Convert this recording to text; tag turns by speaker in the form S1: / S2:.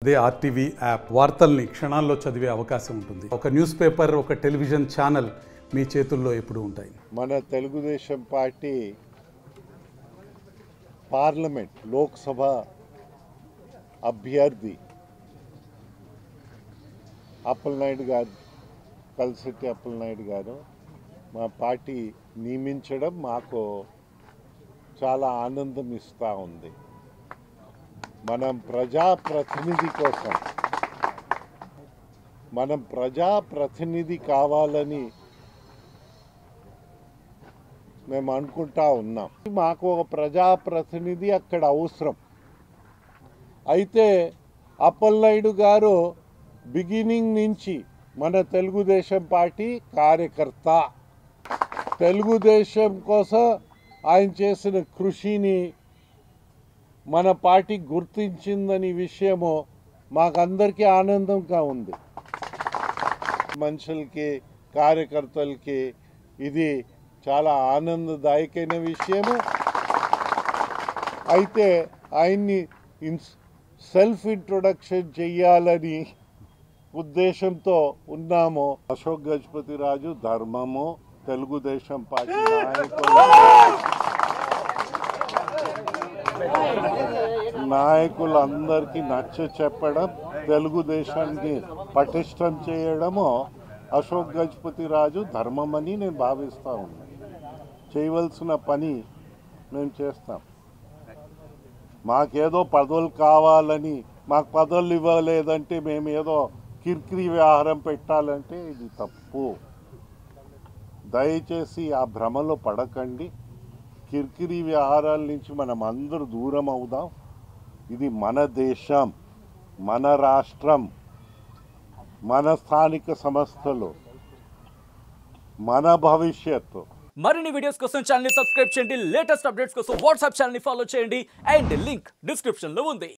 S1: అదే RTV app వార్తల్ని క్షణాల్లో చదివే అవకాశం ఉంటుంది. ఒక న్యూస్ పేపర్, ఒక టెలివిజన్ ఛానల్ మీ చేతుల్లో ఎప్పుడూ ఉంటాయి.
S2: మన తెలుగుదేశం పార్టీ పార్లమెంట్ లోక్సభ అభ్యర్థి అప్పలనాయుడు గారు, కలిశెట్టి అప్పలనాయుడు గారు మా పార్టీ నియమించడం మాకు చాలా ఆనందం ఇస్తూ ఉంది. మనం ప్రజాప్రతినిధి కావాలని మేము అనుకుంటా ఉన్నాం. మాకు ఒక ప్రజాప్రతినిధి అక్కడ అవసరం. అయితే అప్పలనాయుడు గారు బిగినింగ్ నుంచి మన తెలుగుదేశం పార్టీ కార్యకర్త. తెలుగుదేశం కోసం ఆయన చేసిన కృషిని మన పార్టీ గుర్తించిందని విషయము మాకందరికీ ఆనందంగా ఉంది. మనుషులకి, కార్యకర్తలకి ఇది చాలా ఆనందదాయకమైన విషయము. అయితే ఆయన్ని సెల్ఫ్ ఇంట్రొడక్షన్ చెయ్యాలని ఉద్దేశంతో ఉన్నాము. అశోక్ గజపతి రాజు ధర్మము, తెలుగుదేశం పార్టీ నాయకులందరికీ నచ్చ చెప్పడం, తెలుగుదేశాన్ని పటిష్టం చేయడము అశోక్ గజపతి రాజు ధర్మమని నేను భావిస్తూ ఉన్నాను. చేయవలసిన పని మేము చేస్తాం. మాకేదో పదవులు కావాలని, మాకు పదవులు ఇవ్వలేదంటే మేము ఏదో కిరికిరి వ్యవహారం పెట్టాలంటే ఇది తప్పు. దయచేసి ఆ భ్రమలో పడకండి. కిరికిరి వ్యవహారాల నుంచి మనం అందరూ దూరం అవుదాం. ఇది మన దేశం, మన రాష్ట్రం, మన స్థానిక సంస్థలు, మన భవిష్యత్తు.
S3: మరిన్ని వీడియోస్ కోసం ఛానల్ ని సబ్స్క్రైబ్ చేయండి. లేటెస్ట్ అప్డేట్స్ కోసం వాట్సాప్ ఛానల్ ని ఫాలో చేయండి. అండ్ లింక్ డిస్క్రిప్షన్ లో ఉంది.